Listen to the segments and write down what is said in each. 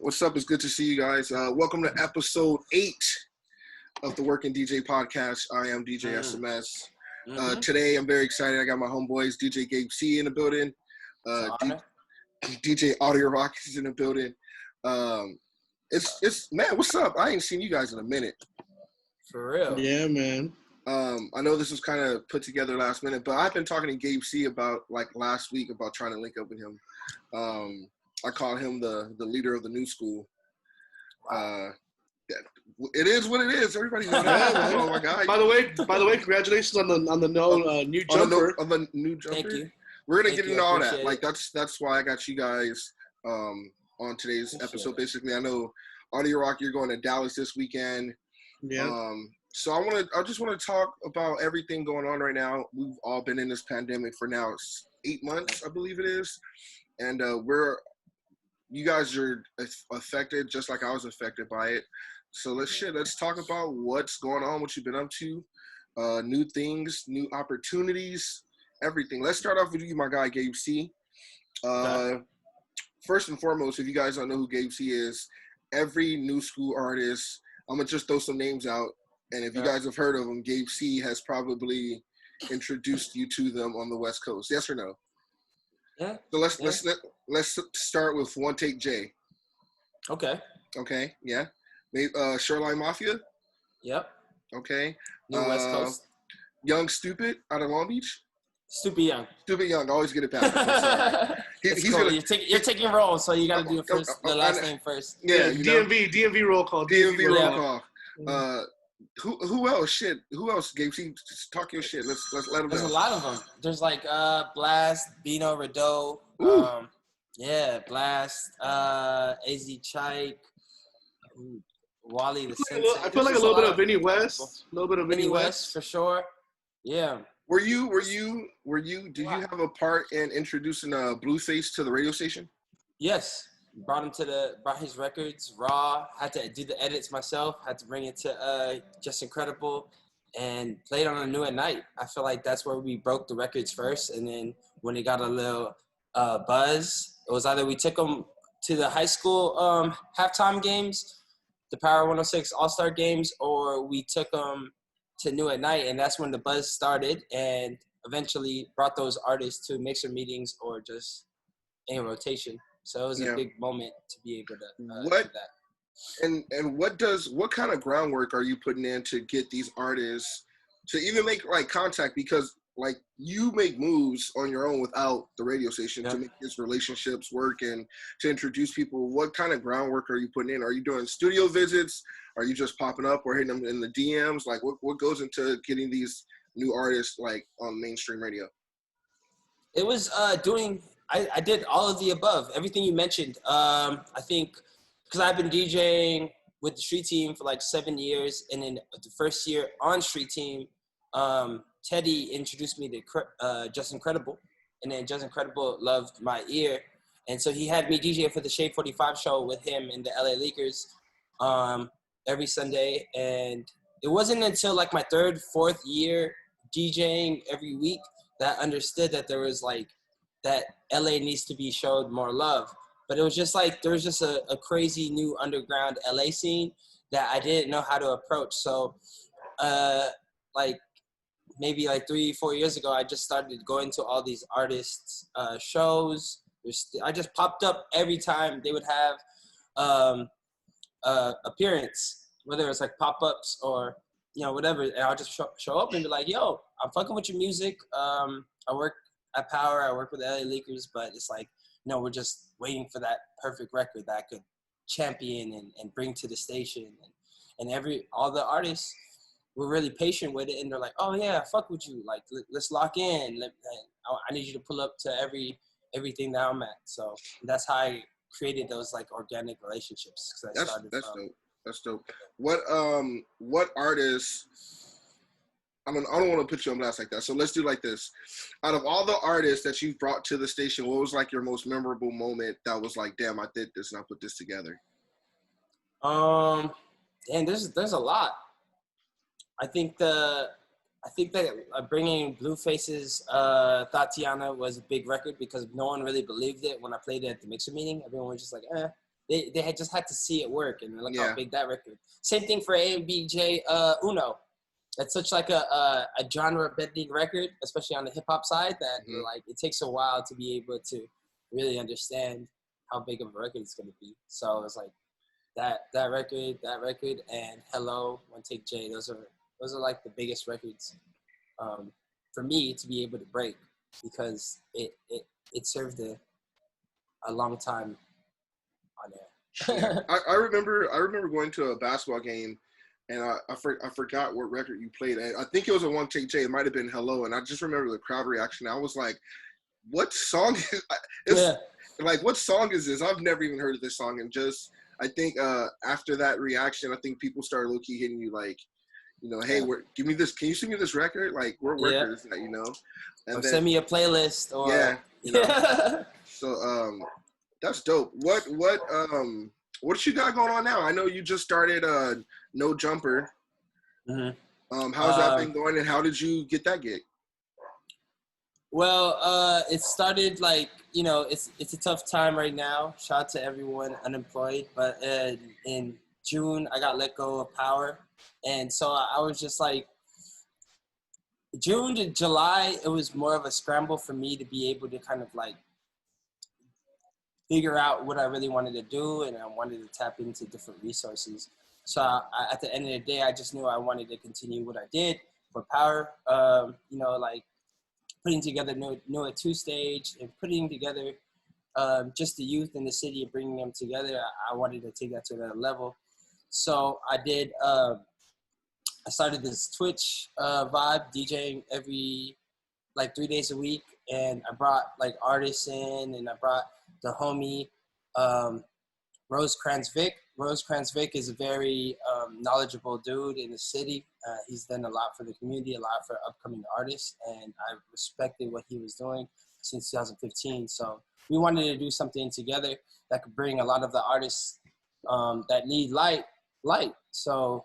What's up? It's good to see you guys. Welcome to episode 8 of the Working DJ podcast. I am DJ SMS. Today, I'm very excited. I got my homeboys, DJ Gabe C in the building. DJ Audiorokk is in the building. It's man, what's up? I ain't seen you guys in a minute. For real. Yeah, man. I know this was kind of put together last minute, but I've been talking to Gabe C about last week about trying to link up with him. I call him the leader of the new school. It is what it is. Everybody knows that. Oh my God! By the way, congratulations on the new jumper. On the new jumper. Thank you. We're gonna get into all that. It. That's why I got you guys on today's episode. Basically, I know Audiorokk, you're going to Dallas this weekend. Yeah. So I just want to talk about everything going on right now. We've all been in this pandemic for now 8 months, I believe it is, and you guys are affected just like I was affected by it. So let's talk about what's going on, what you've been up to, new things, new opportunities, everything. Let's start off with you, my guy, Gabe C. First and foremost, if you guys don't know who Gabe C is, every new school artist, I'm going to just throw some names out. And if you guys have heard of them, Gabe C has probably introduced you to them on the West Coast. Yes or no? Yeah. So let's start with One Take J. Okay. Okay. Yeah. Shoreline Mafia. Yep. Okay. New West Coast. Young Stupid out of Long Beach. Stupid Young. Stupid Young. Always get it back. He's cool. You're taking roles, so you got to do the last name first. Yeah. DMV roll call. DMV roll call. Who else? Shit. Who else? Gabe C, talk your shit. Let's let them know. There's a lot of them. There's Blast, Bino, Rideau. Blast, AZ Chike, Wally the Sensei. I feel like a little bit of Vinny West. A little bit of Vinny West for sure. Yeah. Did you have a part in introducing Blueface to the radio station? Yes. Brought his records raw, had to do the edits myself, had to bring it to Just Incredible, and played on a New at Night. I feel like that's where we broke the records first, and then when it got a little buzz, it was either we took them to the high school halftime games, the Power 106 All-Star games, or we took them to New at Night, and that's when the buzz started, and eventually brought those artists to mixer meetings or just in rotation. So it was a big moment to be able to do that. And what kind of groundwork are you putting in to get these artists to even make contact? Because you make moves on your own without the radio station to make these relationships work and to introduce people. What kind of groundwork are you putting in? Are you doing studio visits? Are you just popping up or hitting them in the DMs? What goes into getting these new artists on mainstream radio? It was I did all of the above, everything you mentioned. I think because I've been DJing with the Street Team for 7 years, and then the first year on Street Team, Teddy introduced me to Just Incredible, and then Just Incredible loved my ear, and so he had me DJ for the Shade 45 show with him and the LA Leakers every Sunday, and it wasn't until my third, fourth year DJing every week that I understood that there was that LA needs to be showed more love. But it was just there was just a crazy new underground LA scene that I didn't know how to approach. So maybe 3-4 years ago, I just started going to all these artists' shows. I just popped up every time they would have appearance, whether it's pop-ups or whatever. And I'll just show up and be like, yo, I'm fucking with your music. I work at Power, I work with LA Leakers, but it's we're just waiting for that perfect record that I could champion and bring to the station. And all the artists were really patient with it, and they're like, oh yeah, fuck with you. Let's lock in. I need you to pull up to everything that I'm at. So that's how I created those organic relationships. That's dope. That's dope. What artists? I don't want to put you on blast like that. So let's do this. Out of all the artists that you've brought to the station, what was your most memorable moment that was damn, I did this and I put this together? Damn, there's a lot. I think that bringing Blueface's Tatiana was a big record because no one really believed it when I played it at the mixer meeting. Everyone was just they had just had to see it work, and look how big that record. Same thing for ABJ Uno. That's such like a genre bending record, especially on the hip hop side, that like it takes a while to be able to really understand how big of a record it's gonna be. So it's like that record, and Hello, One Take J. Those are like the biggest records for me to be able to break, because it served a long time on there. I remember going to a basketball game, and I forgot what record you played. I think it was a One Take J. It might have been Hello, and I just remember the crowd reaction. I was like, "What song is? Like, what song is this? I've never even heard of this song." And just, I think after that reaction, I think people started low-key hitting you like, hey, give me this. Can you sing me this record? Like, what record is that? And or then, send me a playlist. Or So that's dope. What you got going on now? I know you just started No Jumper. Mm-hmm. How's that been going, and how did you get that gig? Well, it started like, it's a tough time right now. Shout out to everyone unemployed. But in June, I got let go of Power. And so I was just like, June to July, it was more of a scramble for me to be able to kind of like figure out what I really wanted to do. And I wanted to tap into different resources. So at the end of the day, I just knew I wanted to continue what I did for Power, like putting together Noah 2 stage and putting together just the youth in the city and bringing them together. I wanted to take that to another level. So I did, I started this Twitch vibe, DJing every, 3 days a week. And I brought, artists in, and I brought the homie Rosecrans Vic. Rosecrans Vic is a very knowledgeable dude in the city. He's done a lot for the community, a lot for upcoming artists, and I respected what he was doing since 2015. So we wanted to do something together that could bring a lot of the artists that need light. So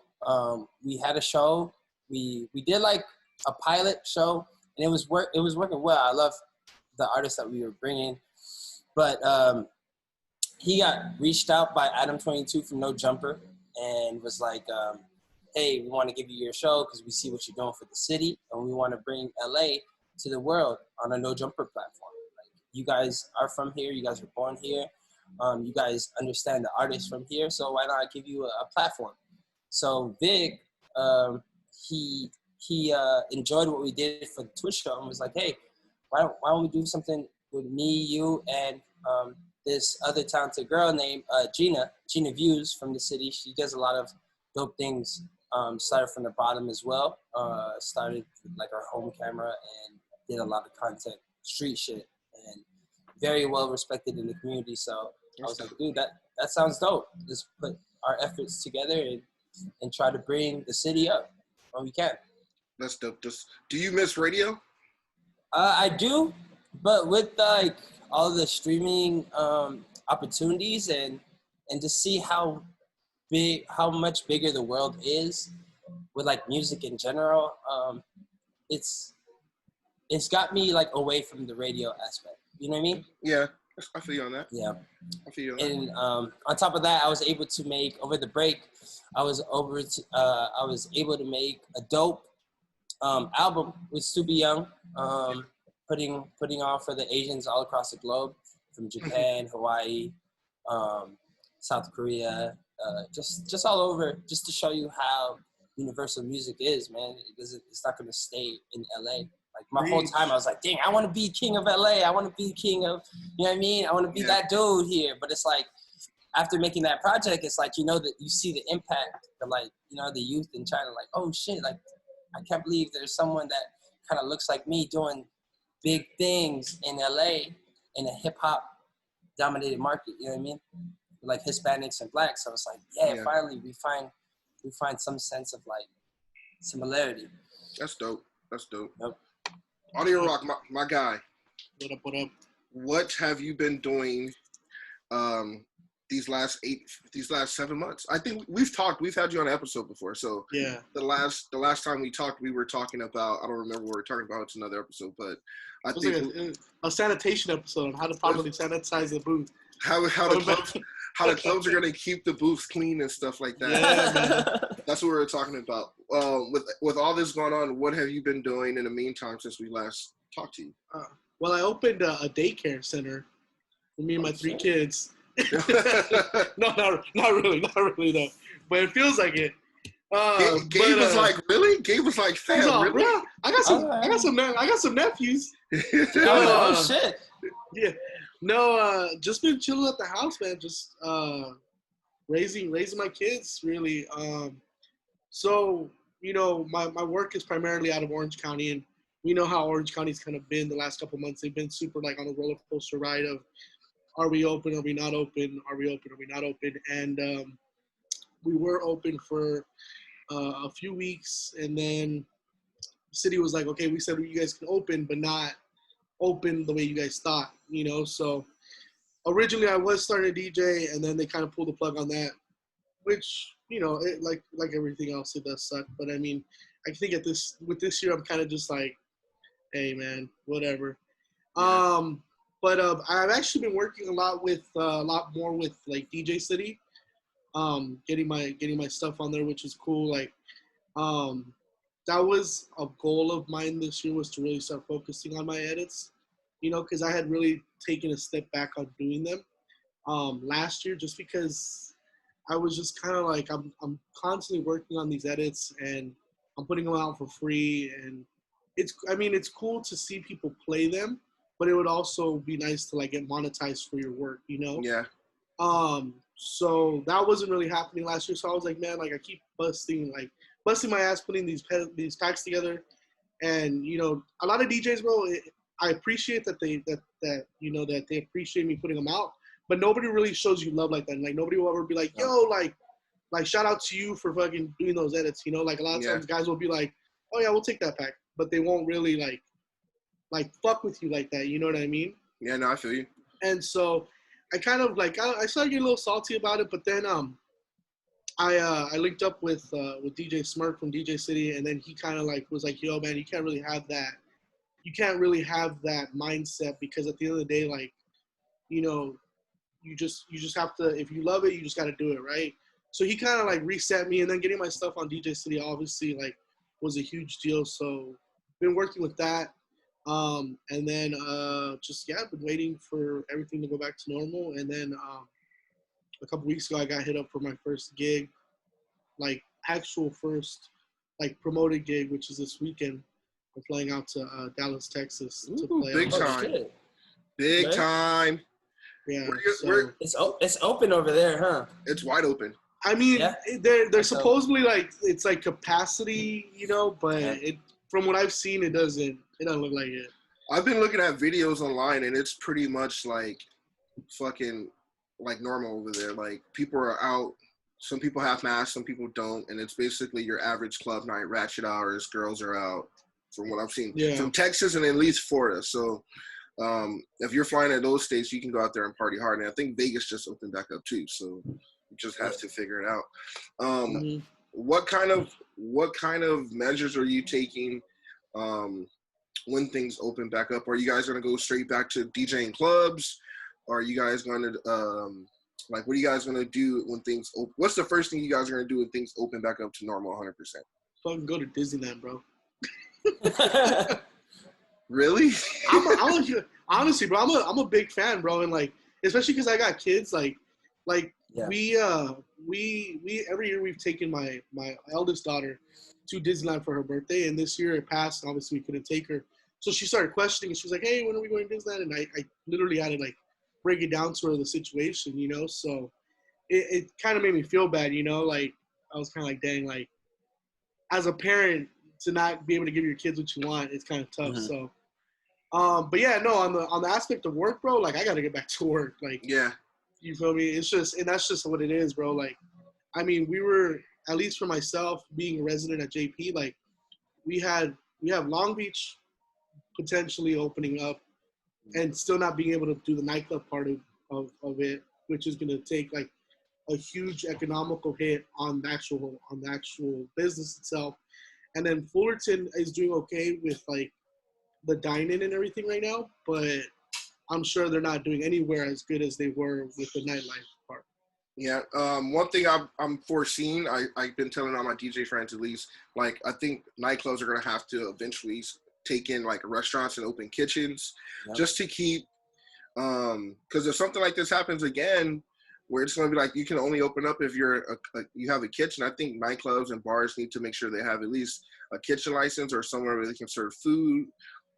we had a show. We did a pilot show, and it was working well. I love the artists that we were bringing, but he got reached out by Adam22 from No Jumper and was like, hey, we want to give you your show because we see what you're doing for the city, and we want to bring LA to the world on a No Jumper platform. You guys are from here. You guys were born here. You guys understand the artists from here, so why not give you a platform? So Vic, he enjoyed what we did for the Twitch show and was like, hey, why don't we do something with me, you, and this other talented girl named Gina Views from the city. She does a lot of dope things. Started from the bottom as well. Started with her home camera and did a lot of content, street shit, and very well respected in the community. So I was like, dude, that sounds dope. Let's put our efforts together and try to bring the city up when we can. That's dope. Do you miss radio? I do, but with all the streaming opportunities and to see how much bigger the world is with music in general, it's got me away from the radio aspect. You know what I mean? Yeah, I feel you on that. Yeah, I feel you on that. And on top of that, I was able to make over the break. I was able to make a dope album with Stupid Young, putting on for the Asians all across the globe, from Japan, Hawaii, South Korea, just all over, just to show you how universal music is, man. It's not going to stay in LA. My whole time I was like, dang, I want to be king of LA. I want to be king of, you know what I mean? I want to be that dude here. But it's after making that project, it's that you see the impact of the youth in China, oh shit, I can't believe there's someone that kind of looks like me doing big things in LA in a hip hop dominated market, you know what I mean? Hispanics and blacks. So it's finally we find some sense of similarity. That's dope. Yep. Audiorokk, my guy. What up? What have you been doing these last 7 months? I think we've had you on an episode before. So yeah, the last time we talked, we were talking about, I don't remember what we were talking about. It's another episode, but I think a sanitation episode on how to properly sanitize the booth. How how the clubs are gonna keep the booths clean and stuff like that. Yeah, man. That's what we were talking about. With all this going on, what have you been doing in the meantime since we last talked to you? Well, I opened a daycare center for me and my 3 kids. No, not really though. But it feels like it. Gabe was like, really? Gabe was like, fam, all, really? bro, I got some nephews. Oh shit. Yeah. No, just been chilling at the house, man. Just raising my kids, really. So, you know, my work is primarily out of Orange County, and we know how Orange County's kind of been the last couple months. They've been super like on a roller coaster ride of, are we open? Are we not open? Are we open? Are we not open? And we were open for a few weeks, and then the city was like, okay, we said you guys can open, but not open the way you guys thought, you know? So originally I was starting to DJ, and then they kind of pulled the plug on that, which, you know, it, like everything else, it does suck. But I mean, I think with this year, I'm kind of just like, hey man, whatever. Yeah. But I've actually been working a lot more with like DJ City, getting my stuff on there, which is cool. Like, that was a goal of mine this year, was to really start focusing on my edits, you know, because I had really taken a step back on doing them last year, just because I was just kind of like, I'm constantly working on these edits, and I'm putting them out for free, and it's cool to see people play them, but it would also be nice to like get monetized for your work, you know? Yeah. So that wasn't really happening last year. So I was like, man, like I keep busting my ass putting these packs together, and you know, a lot of DJs, bro, I appreciate that they appreciate me putting them out, but nobody really shows you love like that. And, like, nobody will ever be like, yo, like shout out to you for fucking doing those edits, you know? Like a lot of times guys will be like, oh yeah, we'll take that pack, but they won't really like fuck with you like that, you know what I mean? Yeah, no, I feel you. And so I kind of like, I started getting a little salty about it, but then I linked up with DJ Smirk from DJ City, and then he kind of like was like, yo man, you can't really have that mindset, because at the end of the day, like, you know, you just have to, if you love it, you just got to do it, right? So he kind of like reset me, and then getting my stuff on DJ City obviously like was a huge deal. So been working with that. And then I've been waiting for everything to go back to normal. And then a couple weeks ago, I got hit up for my first gig, like actual first like promoted gig, which is this weekend. I'm flying out to Dallas, Texas to play. Big time. Big time. Yeah. It's open over there, huh? It's wide open. I mean, they're supposedly like, it's like capacity, you know, but from what I've seen, it doesn't look like it. I've been looking at videos online, and it's pretty much like fucking like normal over there. Like, people are out. Some people have masks, some people don't, and it's basically your average club night, ratchet hours. Girls are out, from what I've seen, from Texas and at least Florida. So if you're flying at those states, you can go out there and party hard. And I think Vegas just opened back up too, so you just have to figure it out. What kind of measures are you taking when things open back up? Are you guys going to go straight back to DJing clubs? Are you guys going to what are you guys going to do when things open? What's the first thing you guys are going to do when things open back up to normal 100%? Fucking go to Disneyland, bro. Really? Honestly, bro, I'm a big fan, bro, and like, especially because I got kids. We every year we've taken my eldest daughter to Disneyland for her birthday, and this year it passed. And obviously, we couldn't take her, so she started questioning. And she was like, "Hey, when are we going to Disneyland?" And I literally had to like break it down to her, the situation, you know. So it kind of made me feel bad, you know. Like, I was kind of like, dang, like, as a parent, to not be able to give your kids what you want, it's kind of tough. So, but yeah, no, on the aspect of work, bro, like, I got to get back to work. Like, yeah, you feel me? It's just, and that's just what it is, bro. Like, I mean, we were, at least for myself, being a resident at JP, like, we have Long Beach potentially opening up and still not being able to do the nightclub part of it, which is going to take like a huge economical hit on the actual business itself. And then Fullerton is doing okay with like the dine-in and everything right now, but I'm sure they're not doing anywhere as good as they were with the nightlife part. Yeah. One thing I'm foreseeing, I've been telling all my DJ friends at least, like I think nightclubs are gonna have to eventually take in like restaurants and open kitchens, just to keep, because if something like this happens again, where it's gonna be like you can only open up if you have a kitchen. I think nightclubs and bars need to make sure they have at least a kitchen license or somewhere where they can serve food,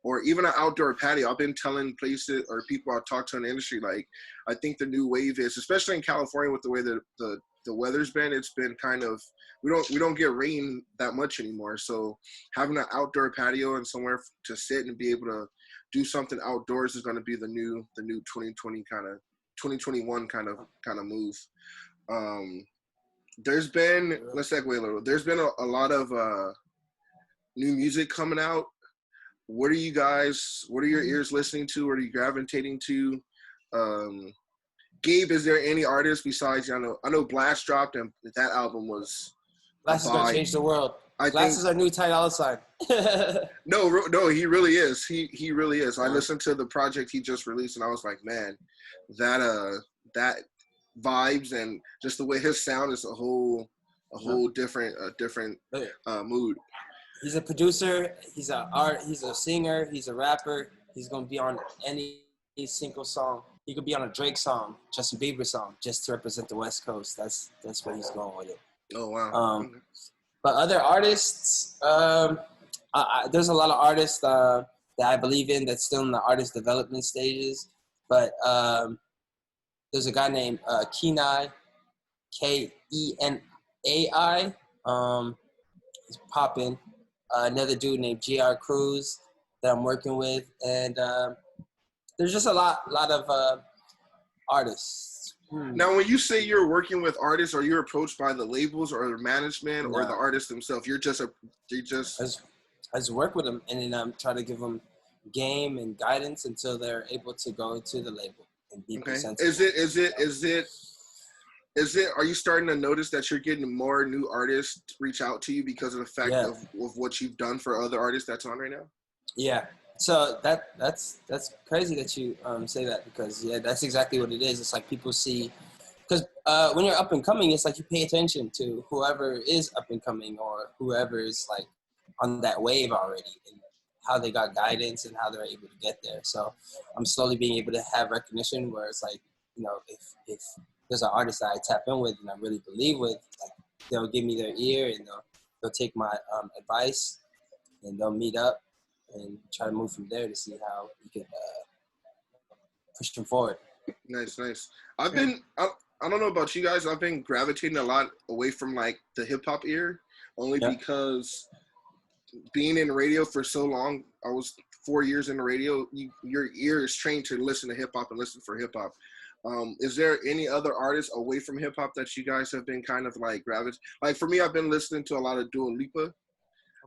or even an outdoor patio. I've been telling places or people I've talked to in the industry, like, I think the new wave is, especially in California with the way that the weather's been, it's been kind of, we don't get rain that much anymore. So having an outdoor patio and somewhere to sit and be able to do something outdoors is going to be the new 2020 2021 kind of move. There's been, let's segue a little. There's been a lot of new music coming out. What are your ears listening to? What are you gravitating to? Gabe, is there any artist besides, I know Blast dropped and that album was Blast is gonna change the world. Blast is our new Ty Dolla $ign. No, he really is. He really is. I listened to the project he just released and I was like, man, that vibes and just the way his sound is a whole different mood. He's a producer. He's a singer. He's a rapper. He's gonna be on any single song. He could be on a Drake song, Justin Bieber song, just to represent the West Coast. That's where he's going with it. Oh wow. But other artists, there's a lot of artists that I believe in that's still in the artist development stages. But there's a guy named Kenai, Kenai. He's popping. Another dude named GR Cruz that I'm working with, and there's just a lot of artists. Now, when you say you're working with artists, are you approached by the labels or the management or the artists themselves? I just work with them and then try to give them game and guidance until they're able to go to the label and be presented. Are you starting to notice that you're getting more new artists reach out to you because of the fact of what you've done for other artists that's on right now? Yeah. So that's crazy that you say that, because that's exactly what it is. It's like people see, because when you're up and coming, it's like you pay attention to whoever is up and coming or whoever is like on that wave already and how they got guidance and how they're able to get there. So I'm slowly being able to have recognition where it's like, if there's an artist that I tap in with and I really believe with, like, they'll give me their ear and they'll take my advice and they'll meet up and try to move from there to see how we can push them forward. Nice. I don't know about you guys. I've been gravitating a lot away from like the hip hop ear, only because being in radio for so long, I was 4 years in the radio. Your ear is trained to listen to hip hop and listen for hip hop. Is there any other artists away from hip hop that you guys have been kind of like gravitating? Like for me, I've been listening to a lot of Dua Lipa.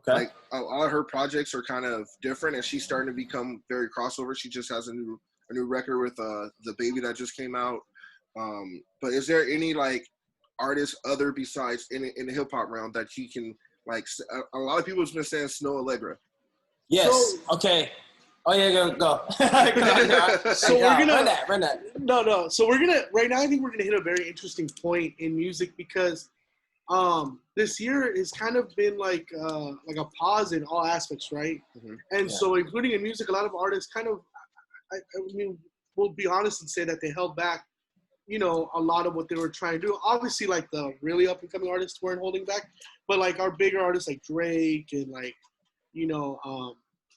Okay. Like all of her projects are kind of different, and she's starting to become very crossover. She just has a new record with the Baby that just came out. But is there any like artists other besides in the hip hop realm that you can like? A lot of people have been saying Snow Allegra. Yes. Okay. Oh yeah, go. So we're gonna run that. No. So we're gonna right now. I think we're gonna hit a very interesting point in music because this year has kind of been like a pause in all aspects, right? Mm-hmm. And so, including in music, a lot of artists kind of, I mean, we'll be honest and say that they held back, a lot of what they were trying to do. Obviously, like the really up and coming artists weren't holding back, but like our bigger artists like Drake and like,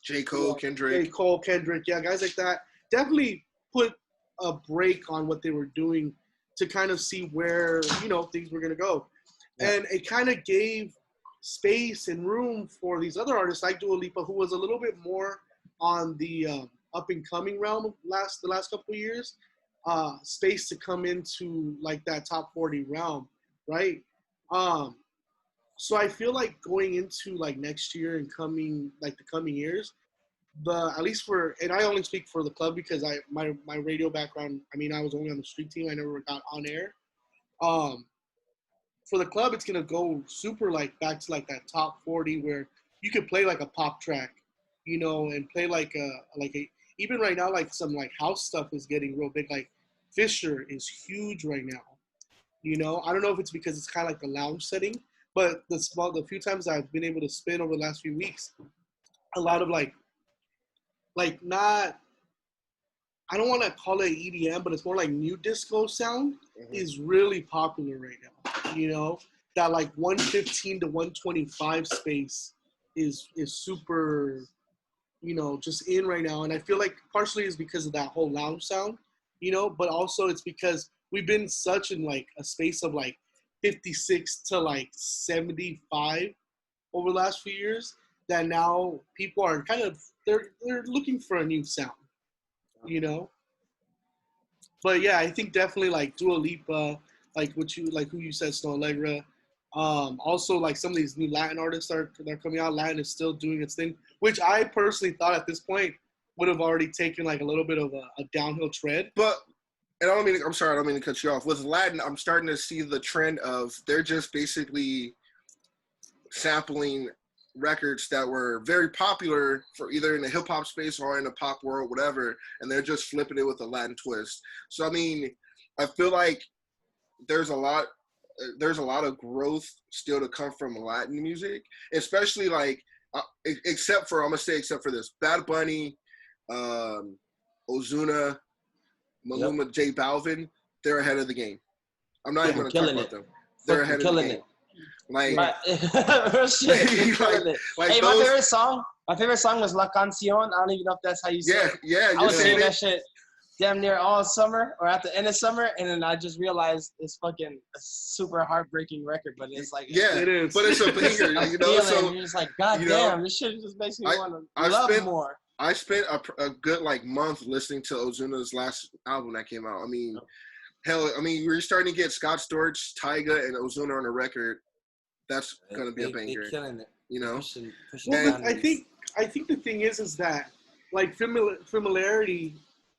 J. Cole, Kendrick, guys like that definitely put a break on what they were doing to kind of see where things were gonna go. And it kind of gave space and room for these other artists like Dua Lipa, who was a little bit more on the up-and-coming realm the last couple of years, space to come into, like, that top 40 realm, right? So I feel like going into, like, next year and the coming years, at least and I only speak for the club because my radio background, I mean, I was only on the street team. I never got on air. For the club, it's going to go super, like, back to, like, that top 40 where you could play, like, a pop track, and play, like, even right now, like, some, like, house stuff is getting real big. Like, Fisher is huge right now. You know, I don't know if it's because it's kind of like the lounge setting, but the few times I've been able to spin over the last few weeks, a lot of like not, I don't want to call it EDM, but it's more like new disco sound is really popular right now. You know, that like 115 to 125 space is super, you know, just in right now. And I feel like partially is because of that whole lounge sound, you know, but also it's because we've been such in like a space of like 56 to like 75 over the last few years that now people are kind of, they're looking for a new sound, you know. But yeah, I think definitely like Dua Lipa, like who you said, Snow Allegra. Also like some of these new Latin artists that are coming out. Latin is still doing its thing, which I personally thought at this point would have already taken like a little bit of a downhill tread. But and I don't mean to cut you off. With Latin, I'm starting to see the trend of they're just basically sampling records that were very popular for either in the hip hop space or in the pop world, whatever, and they're just flipping it with a Latin twist. So I mean, I feel like there's a lot of growth still to come from Latin music, especially like except for this, Bad Bunny, Ozuna, Maluma, J Balvin, they're ahead of the game. I'm not even going to talk about them. They're ahead of the game. Like, hey, my favorite song was La Canción. I don't even know if that's how you say it. Yeah. I was singing that shit damn near all summer or at the end of summer, and then I just realized it's fucking a super heartbreaking record, but it's like it is, but it's a banger, you know. So you're just like, God damn, this shit just makes me want to love more. I spent a good like month listening to Ozuna's last album that came out. I mean, we're starting to get Scott Storch, Tyga, and Ozuna on a record. That's gonna be a banger. They're killing it. You know. Well, I think the thing is that like familiarity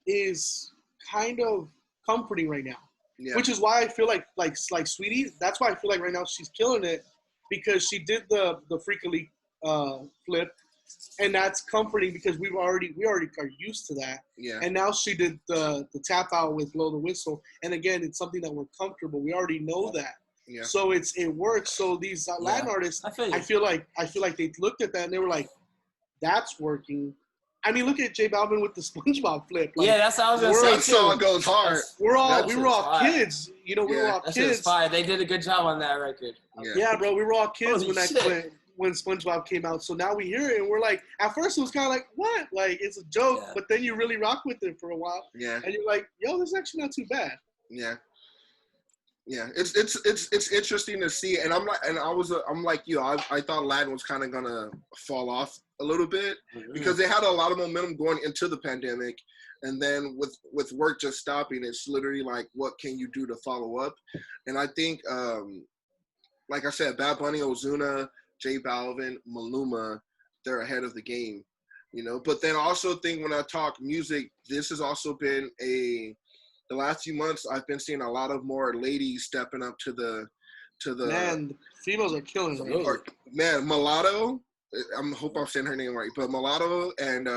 is kind of comforting right now, which is why I feel like Sweetie. That's why I feel like right now she's killing it because she did the Freakily flip, and that's comforting because we already are used to that. Yeah. And now she did the tap out with Blow the Whistle, and again, it's something that we're comfortable. We already know that. Yeah. So it works. So these Latin artists, I feel like they looked at that and they were like, "That's working." I mean, look at J Balvin with the SpongeBob flip. Like, that's what I was gonna say too. That song goes hard. We were all kids, you know. We were all kids. Fire. They did a good job on that record. Yeah, bro. We were all kids when SpongeBob came out. So now we hear it and we're like, at first it was kind of like, what? Like it's a joke, but then you really rock with it for a while. Yeah. And you're like, yo, this is actually not too bad. Yeah. Yeah, it's interesting to see, and I'm like you. I thought Latin was kind of gonna fall off a little bit because they had a lot of momentum going into the pandemic, and then with work just stopping, it's literally like, what can you do to follow up? And I think, like I said, Bad Bunny, Ozuna, J Balvin, Maluma, they're ahead of the game, you know. But then I also think when I talk music, this has also been the last few months, I've been seeing a lot of more ladies stepping up to the. Man, females are killing it. Man, Mulatto. I hope I'm saying her name right, but Mulatto and